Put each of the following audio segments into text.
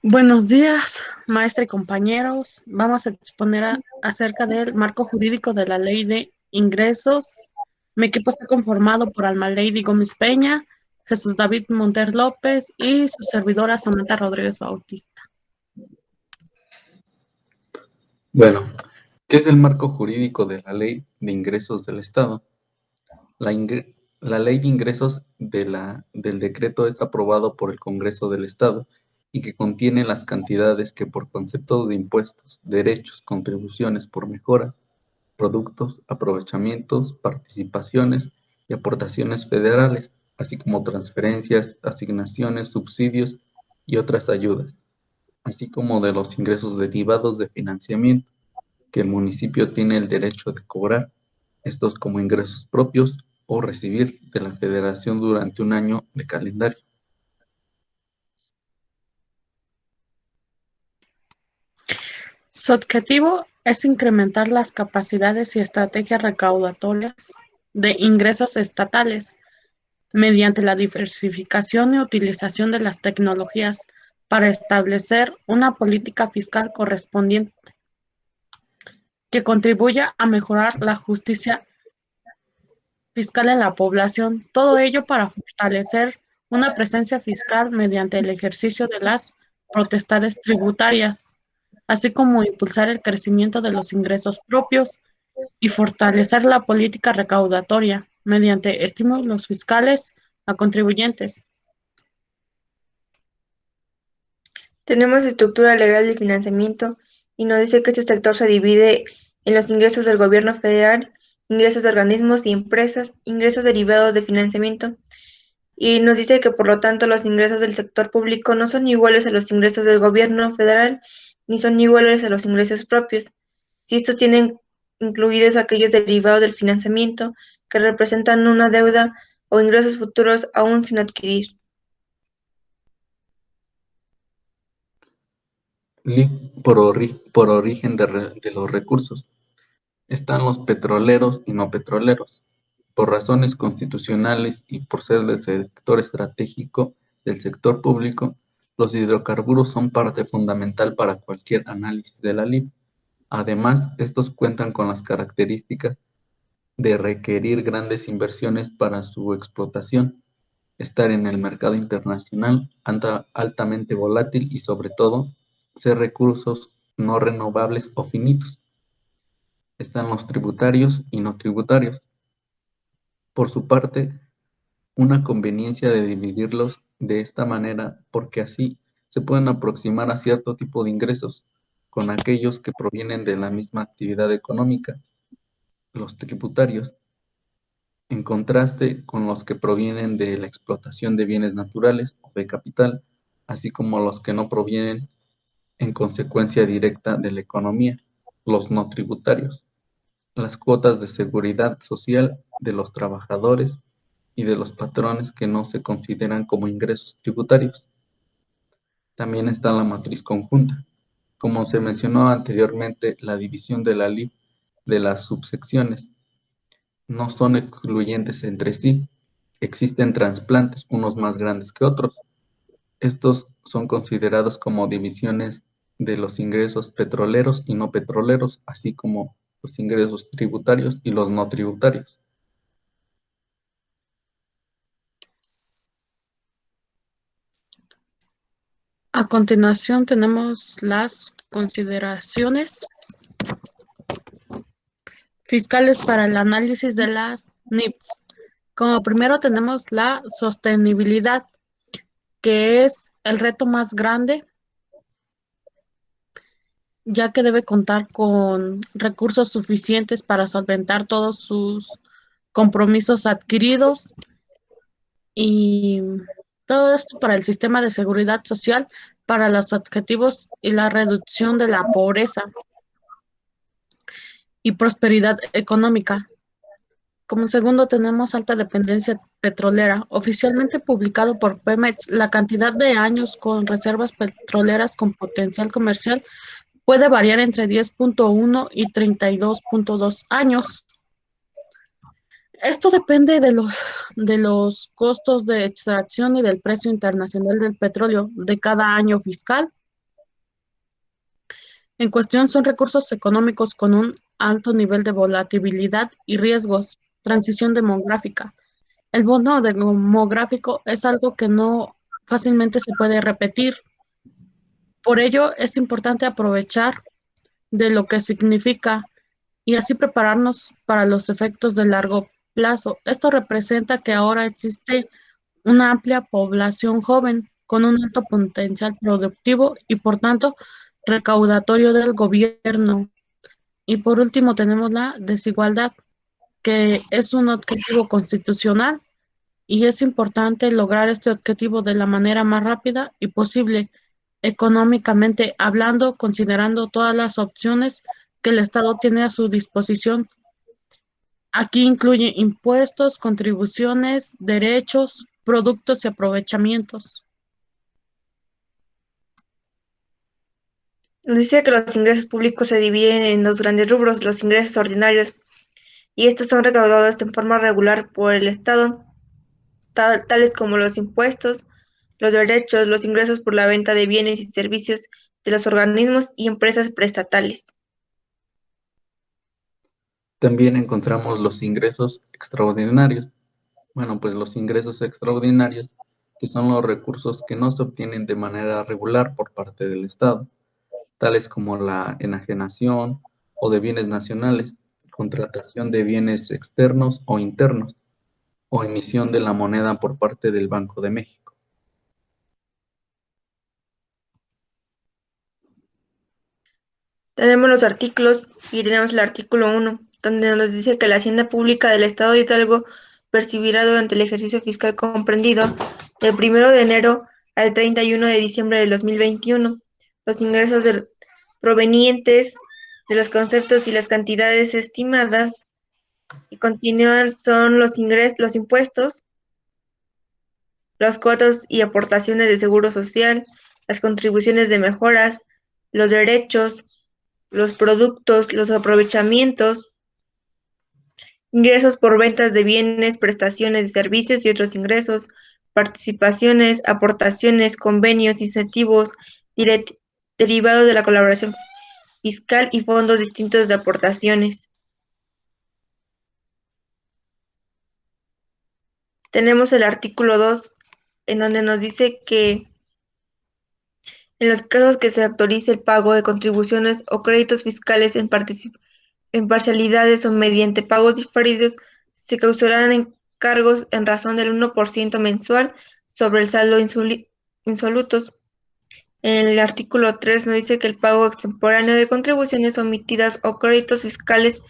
Buenos días, maestra y compañeros. Vamos a exponer acerca del marco jurídico de la Ley de Ingresos. Mi equipo está conformado por Alma Lady Gómez Peña, Jesús David Monter López y su servidora Samantha Rodríguez Bautista. Bueno, ¿qué es el marco jurídico de la Ley de Ingresos del Estado? La Ley de Ingresos del decreto es aprobado por el Congreso del Estado y que contiene las cantidades que por concepto de impuestos, derechos, contribuciones por mejoras, productos, aprovechamientos, participaciones y aportaciones federales, así como transferencias, asignaciones, subsidios y otras ayudas, así como de los ingresos derivados de financiamiento que el municipio tiene el derecho de cobrar, estos como ingresos propios o recibir de la Federación durante un año de calendario. Su objetivo es incrementar las capacidades y estrategias recaudatorias de ingresos estatales mediante la diversificación y utilización de las tecnologías para establecer una política fiscal correspondiente que contribuya a mejorar la justicia fiscal en la población, todo ello para fortalecer una presencia fiscal mediante el ejercicio de las potestades tributarias, así como impulsar el crecimiento de los ingresos propios y fortalecer la política recaudatoria mediante estímulos fiscales a contribuyentes. Tenemos estructura legal de financiamiento y nos dice que este sector se divide en los ingresos del gobierno federal, ingresos de organismos y empresas, ingresos derivados de financiamiento, y nos dice que por lo tanto los ingresos del sector público no son iguales a los ingresos del gobierno federal, ni son iguales a los ingresos propios, si estos tienen incluidos aquellos derivados del financiamiento que representan una deuda o ingresos futuros aún sin adquirir. Por origen de los recursos. Están los petroleros y no petroleros. Por razones constitucionales y por ser del sector estratégico del sector público, los hidrocarburos son parte fundamental para cualquier análisis de la LIP. Además, estos cuentan con las características de requerir grandes inversiones para su explotación, estar en el mercado internacional altamente volátil y sobre todo ser recursos no renovables o finitos. Están los tributarios y no tributarios. Por su parte, una conveniencia de dividirlos de esta manera porque así se pueden aproximar a cierto tipo de ingresos con aquellos que provienen de la misma actividad económica, los tributarios, en contraste con los que provienen de la explotación de bienes naturales o de capital, así como los que no provienen en consecuencia directa de la economía, los no tributarios, las cuotas de seguridad social de los trabajadores y de los patrones que no se consideran como ingresos tributarios. También está la matriz conjunta. Como se mencionó anteriormente, la división de la LIF de las subsecciones no son excluyentes entre sí. Existen trasplantes, unos más grandes que otros. Estos son considerados como divisiones de los ingresos petroleros y no petroleros, así como los ingresos tributarios y los no tributarios. A continuación tenemos las consideraciones fiscales para el análisis de las NIPS. Como primero tenemos la sostenibilidad, que es el reto más grande, ya que debe contar con recursos suficientes para solventar todos sus compromisos adquiridos y todo esto para el sistema de seguridad social, para los objetivos y la reducción de la pobreza y prosperidad económica. Como segundo tenemos alta dependencia petrolera, oficialmente publicado por Pemex. La cantidad de años con reservas petroleras con potencial comercial puede variar entre 10.1 y 32.2 años. Esto depende de los costos de extracción y del precio internacional del petróleo de cada año fiscal. En cuestión son recursos económicos con un alto nivel de volatilidad y riesgos. Transición demográfica. El bono demográfico es algo que no fácilmente se puede repetir. Por ello, es importante aprovechar de lo que significa y así prepararnos para los efectos de largo plazo. Esto representa que ahora existe una amplia población joven con un alto potencial productivo y por tanto recaudatorio del gobierno. Y por último tenemos la desigualdad, que es un objetivo constitucional y es importante lograr este objetivo de la manera más rápida y posible, económicamente hablando, considerando todas las opciones que el Estado tiene a su disposición. Aquí incluye impuestos, contribuciones, derechos, productos y aprovechamientos. Nos dice que los ingresos públicos se dividen en dos grandes rubros: los ingresos ordinarios, y estos son recaudados en forma regular por el Estado, tales como los impuestos, los derechos, los ingresos por la venta de bienes y servicios de los organismos y empresas preestatales. También encontramos los ingresos extraordinarios. Bueno, pues los ingresos extraordinarios, que son los recursos que no se obtienen de manera regular por parte del Estado, tales como la enajenación o de bienes nacionales, contratación de bienes externos o internos, o emisión de la moneda por parte del Banco de México. Tenemos los artículos y tenemos el artículo 1, donde nos dice que la hacienda pública del Estado de Hidalgo percibirá durante el ejercicio fiscal comprendido del 1 de enero al 31 de diciembre del 2021 los ingresos provenientes de los conceptos y las cantidades estimadas, y continúan son los impuestos, las cuotas y aportaciones de seguro social, las contribuciones de mejoras, los derechos, los productos, los aprovechamientos, ingresos por ventas de bienes, prestaciones de servicios y otros ingresos, participaciones, aportaciones, convenios, incentivos, derivados de la colaboración fiscal y fondos distintos de aportaciones. Tenemos el artículo 2, en donde nos dice que en los casos que se autorice el pago de contribuciones o créditos fiscales en parcialidades o mediante pagos diferidos, se causarán encargos en razón del 1% mensual sobre el saldo insolutos. En el artículo 3 nos dice que el pago extemporáneo de contribuciones omitidas o créditos fiscales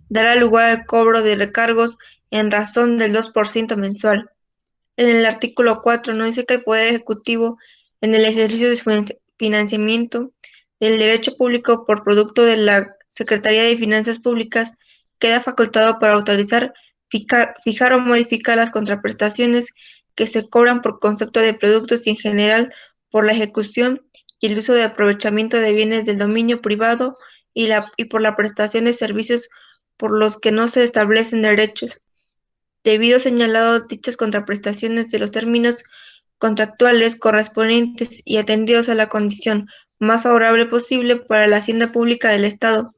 dará lugar al cobro de recargos en razón del 2% mensual. En el artículo 4 nos dice que el Poder Ejecutivo, en el ejercicio de su financiamiento del derecho público por producto de la Secretaría de Finanzas Públicas, queda facultado para autorizar, fijar o modificar las contraprestaciones que se cobran por concepto de productos y en general por la ejecución y el uso de aprovechamiento de bienes del dominio privado y por la prestación de servicios por los que no se establecen derechos. Debido señalado dichas contraprestaciones de los términos contractuales correspondientes y atendidos a la condición más favorable posible para la hacienda pública del Estado,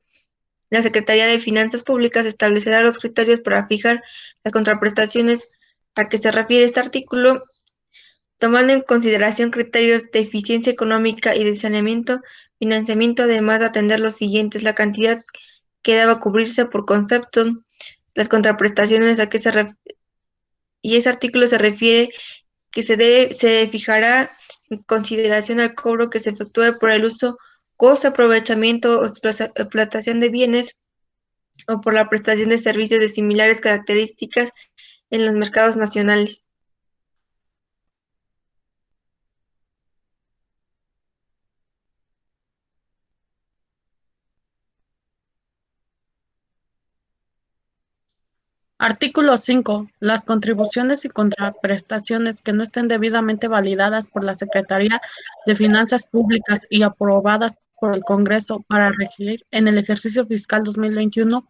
la Secretaría de Finanzas Públicas establecerá los criterios para fijar las contraprestaciones a que se refiere este artículo, tomando en consideración criterios de eficiencia económica y de saneamiento, financiamiento, además de atender los siguientes: la cantidad que deba cubrirse por concepto, las contraprestaciones a que se refiere, y ese artículo se refiere que se fijará en consideración al cobro que se efectúe por el uso, goce, aprovechamiento o explotación de bienes o por la prestación de servicios de similares características en los mercados nacionales. Artículo 5. Las contribuciones y contraprestaciones que no estén debidamente validadas por la Secretaría de Finanzas Públicas y aprobadas por el Congreso para regir en el ejercicio fiscal 2021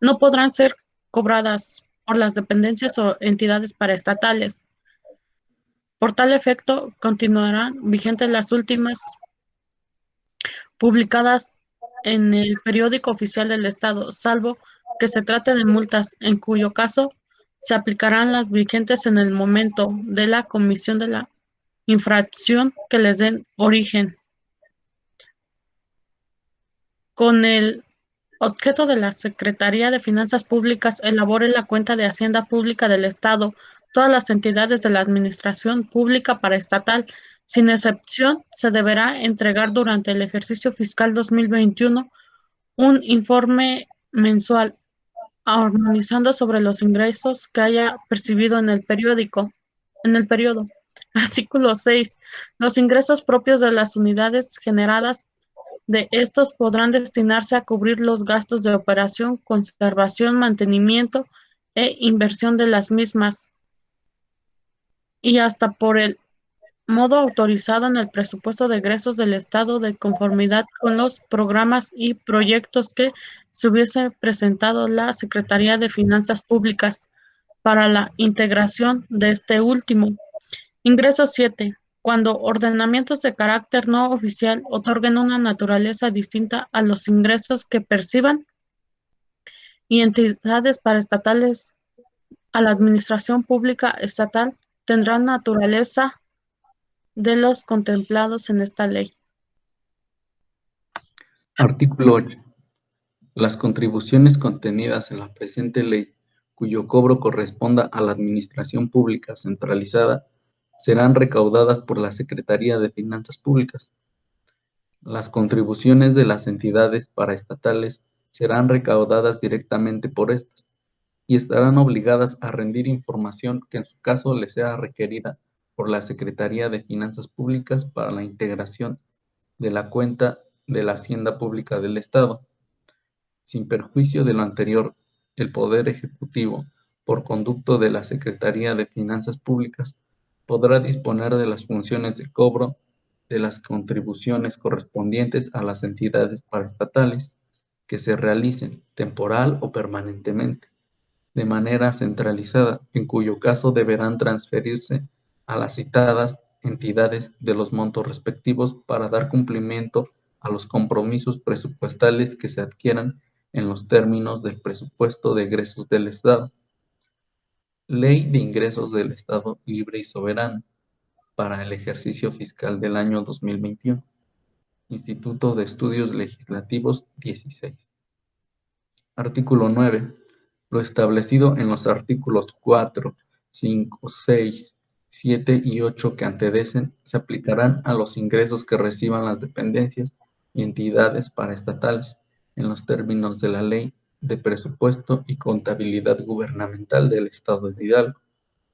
no podrán ser cobradas. por las dependencias o entidades paraestatales. Por tal efecto, continuarán vigentes las últimas publicadas en el Periódico Oficial del Estado, salvo que se trate de multas, en cuyo caso se aplicarán las vigentes en el momento de la comisión de la infracción que les den origen. Con el objeto de la Secretaría de Finanzas Públicas elabore la cuenta de Hacienda Pública del Estado, todas las entidades de la Administración Pública Paraestatal, sin excepción, se deberá entregar durante el ejercicio fiscal 2021 un informe mensual armonizando sobre los ingresos que haya percibido en el periodo. Artículo 6. Los ingresos propios de las unidades generadas de estos podrán destinarse a cubrir los gastos de operación, conservación, mantenimiento e inversión de las mismas, y hasta por el modo autorizado en el presupuesto de egresos del Estado de conformidad con los programas y proyectos que se hubiese presentado la Secretaría de Finanzas Públicas para la integración de este último. Ingreso 7. Cuando ordenamientos de carácter no oficial otorguen una naturaleza distinta a los ingresos que perciban y entidades paraestatales a la administración pública estatal tendrán naturaleza de los contemplados en esta ley. Artículo 8. Las contribuciones contenidas en la presente ley, cuyo cobro corresponda a la Administración Pública Centralizada, serán recaudadas por la Secretaría de Finanzas Públicas. Las contribuciones de las entidades paraestatales serán recaudadas directamente por estas y estarán obligadas a rendir información que en su caso les sea requerida por la Secretaría de Finanzas Públicas para la integración de la cuenta de la Hacienda Pública del Estado. Sin perjuicio de lo anterior, el Poder Ejecutivo, por conducto de la Secretaría de Finanzas Públicas, podrá disponer de las funciones de cobro de las contribuciones correspondientes a las entidades paraestatales que se realicen temporal o permanentemente, de manera centralizada, en cuyo caso deberán transferirse a las citadas entidades de los montos respectivos para dar cumplimiento a los compromisos presupuestales que se adquieran en los términos del presupuesto de egresos del Estado. Ley de Ingresos del Estado Libre y Soberano para el ejercicio fiscal del año 2021. Instituto de Estudios Legislativos 16. Artículo 9. Lo establecido en los artículos 4, 5, 6, 7 y 8 que anteceden se aplicarán a los ingresos que reciban las dependencias y entidades paraestatales en los términos de la Ley de Presupuesto y Contabilidad Gubernamental del Estado de Hidalgo,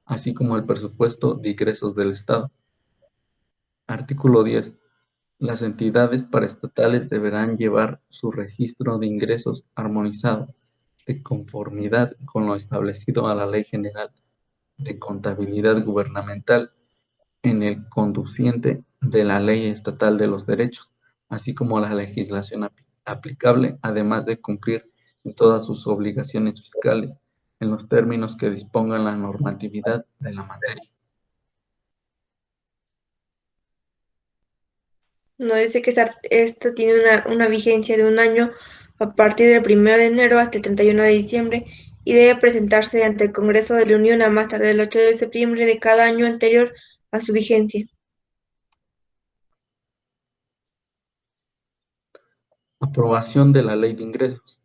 así como el Presupuesto de Ingresos del Estado. Artículo 10. Las entidades paraestatales deberán llevar su registro de ingresos armonizado de conformidad con lo establecido a la Ley General de Contabilidad Gubernamental en el conduciente de la Ley Estatal de los Derechos, así como la legislación aplicable, además de cumplir en todas sus obligaciones fiscales en los términos que dispongan la normatividad de la materia. Nos dice que esto tiene una vigencia de un año a partir del 1 de enero hasta el 31 de diciembre y debe presentarse ante el Congreso de la Unión a más tardar el 8 de septiembre de cada año anterior a su vigencia. Aprobación de la Ley de Ingresos.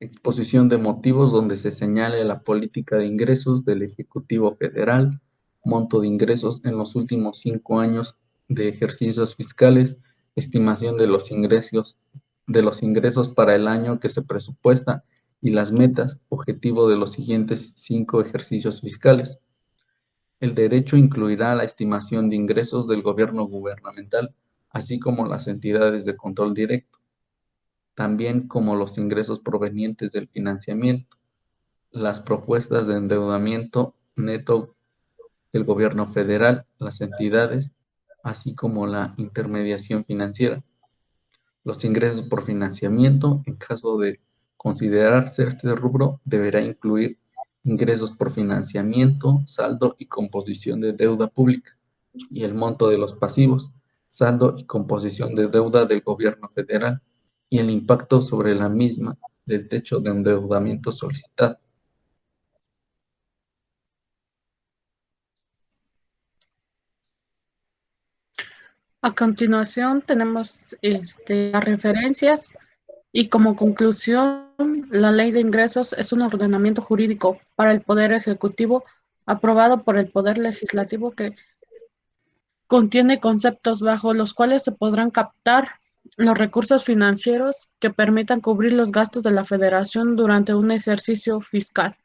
Exposición de motivos donde se señale la política de ingresos del Ejecutivo Federal, monto de ingresos en los últimos 5 años de ejercicios fiscales, estimación de los ingresos para el año que se presupuesta y las metas, objetivo de los siguientes 5 ejercicios fiscales. El derecho incluirá la estimación de ingresos del gobierno gubernamental, así como las entidades de control directo, también como los ingresos provenientes del financiamiento, las propuestas de endeudamiento neto del gobierno federal, las entidades, así como la intermediación financiera. Los ingresos por financiamiento, en caso de considerarse este rubro, deberá incluir ingresos por financiamiento, saldo y composición de deuda pública, y el monto de los pasivos, saldo y composición de deuda del gobierno federal, y el impacto sobre la misma del techo de endeudamiento solicitado. A continuación tenemos las referencias y como conclusión, la Ley de Ingresos es un ordenamiento jurídico para el Poder Ejecutivo aprobado por el Poder Legislativo que contiene conceptos bajo los cuales se podrán captar los recursos financieros que permitan cubrir los gastos de la Federación durante un ejercicio fiscal.